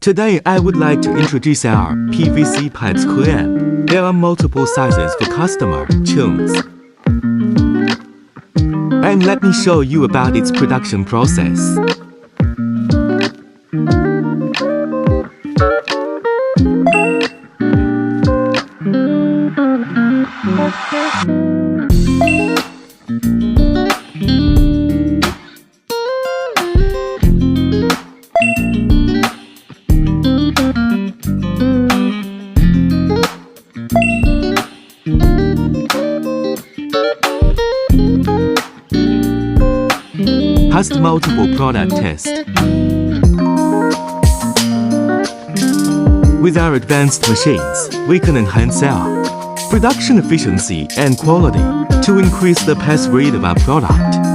Today I would like to introduce our PVC Pipe Clamp. There are multiple sizes for customer choose. And let me show you about its production process. Past multiple product tests. With our advanced machines, we can enhance our production efficiency and quality to increase the pass rate of our product.